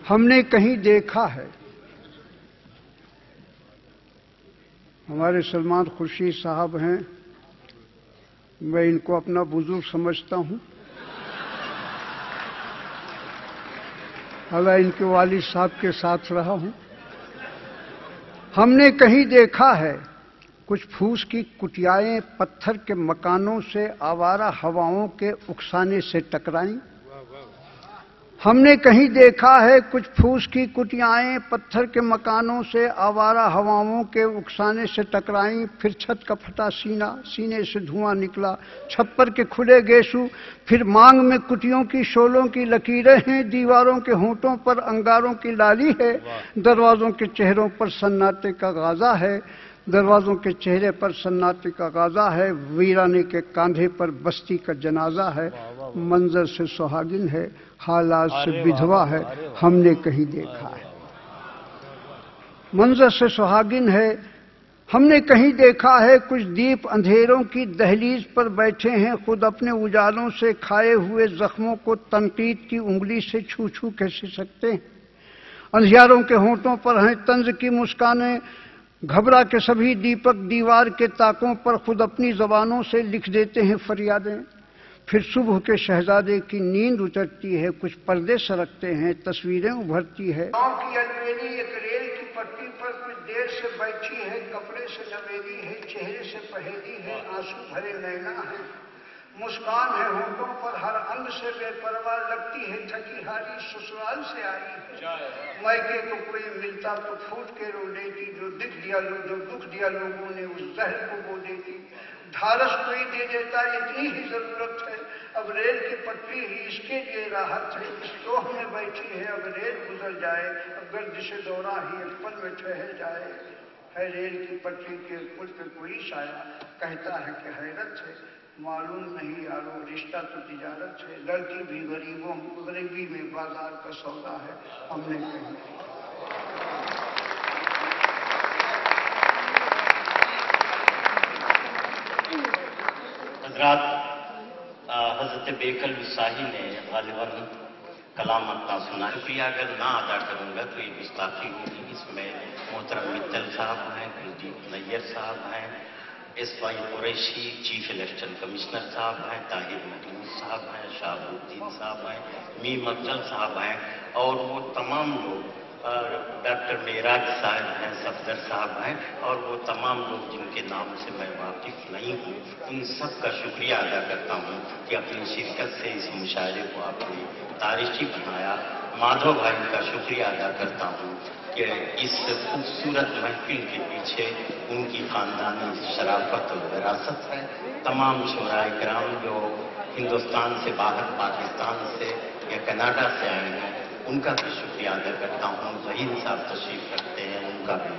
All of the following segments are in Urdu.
ہم نے کہیں دیکھا ہے. ہمارے سلمان خورشید صاحب ہیں، میں ان کو اپنا بزرگ سمجھتا ہوں. میں ان کے والد صاحب کے ساتھ رہا ہوں. ہم نے کہیں دیکھا ہے کچھ پھوس کی کٹیائیں پتھر کے مکانوں سے آوارہ ہواؤں کے اکسانے سے ٹکرائیں. ہم نے کہیں دیکھا ہے کچھ پھوس کی کٹیائیں پتھر کے مکانوں سے آوارہ ہواؤں کے اکسانے سے ٹکرائیں. پھر چھت کا پھٹا سینے سے دھواں نکلا. چھپر کے کھلے گیسو، پھر مانگ میں کٹیوں کی شولوں کی لکیریں ہیں. دیواروں کے ہونٹوں پر انگاروں کی لالی ہے. دروازوں کے چہروں پر سناٹے کا غازہ ہے. دروازوں کے چہرے پر سناٹے کا غازہ ہے. ویرانے کے کاندھے پر بستی کا جنازہ ہے. منظر سے سہاگن ہے، حالات سے بدھوا ہے. ہم نے کہیں دیکھا ہے. منظر سے سہاگن ہے، ہم نے کہیں دیکھا ہے. کچھ دیپ اندھیروں کی دہلیز پر بیٹھے ہیں. خود اپنے اجالوں سے کھائے ہوئے زخموں کو تنقید کی انگلی سے چھو چھو کیسے سکتے ہیں. اندھیاروں کے ہونٹوں پر ہیں طنز کی مسکانیں. گھبرا کے سبھی دیپک دیوار کے طاقوں پر خود اپنی زبانوں سے لکھ دیتے ہیں فریادیں. پھر صبح کے شہزادے کی نیند اترتی ہے. کچھ پردے سرکتے ہیں، تصویریں ابھرتی ہے. گاؤں کی الویلی ایک ریل کی پٹری پر کچھ دیر سے بیٹھی ہے. کپڑے سے نویلی ہے، چہرے سے پہیلی ہے. آنسو بھرے نینا ہے، مسکان ہے ہونٹوں پر. ہر انگ سے بے پرواہ لگتی ہے، تھکی ہاری سسرال سے آئی ہے. مائکے کو کوئی ملتا تو پھوٹ کے رو لیتی. جو دکھ دیا لوگوں نے اس زہر کو وہ دیتی. ڈھارس کوئی دے دیتا، اتنی ہی ضرورت ہے. اب ریل کی پٹری ہی اس کے لیے راحت ہے. اس لوح میں بیٹھی ہے، اب ریل گزر جائے. اب گردش دورہ ہی ایک پل میں ٹھہر جائے. ہے ریل کی پٹری کے پل پہ کوئی سایہ، کہتا ہے کہ حیرت ہے. معلوم نہیں یارو، رشتہ تو تجارت ہے. لڑکی بھی غریبی میں بازار کا سودا ہے. ہم نے کہیں حضرات، حضرت بیکل وساحی نے غالباً کلام اپنا سنا. شکریہ اگر نہ ادا کروں گا تو یہ گستاخی ہوگی. اس میں محترم متل صاحب ہیں، کلدیپ نیر صاحب ہیں، S Y Qureshi chief election commissioner صاحب ہیں، طاہر محمود صاحب ہیں، شاہ الدین صاحب ہیں، میم افضل صاحب ہیں، اور وہ تمام لوگ، ڈاکٹر معراج صاحب ہیں، صفدر صاحب ہیں، اور وہ تمام لوگ جن کے نام سے میں واقف نہیں ہوں. ان سب کا شکریہ ادا کرتا ہوں کہ اپنی شرکت سے اس مشاعرے کو آپ نے تاریخی بنایا. مادھو بھائی کا شکریہ ادا کرتا ہوں کہ اس خوبصورت محفل کے پیچھے ان کی خاندانی شرافت اور وراثت ہے. تمام شعراء کرام جو ہندوستان سے باہر، پاکستان سے یا کینیڈا سے آئے ہیں، ان کا بھی شکریہ ادا کرتا ہوں. ظہیر صاحب تشریف رکھتے ہیں، ان کا بھی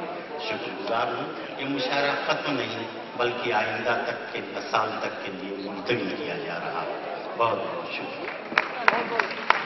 شکر گزار ہوں. یہ مشاعرہ ختم نہیں بلکہ آئندہ تک کے سال تک کے لیے منتقل کیا جا رہا ہے. بہت بہت شکریہ.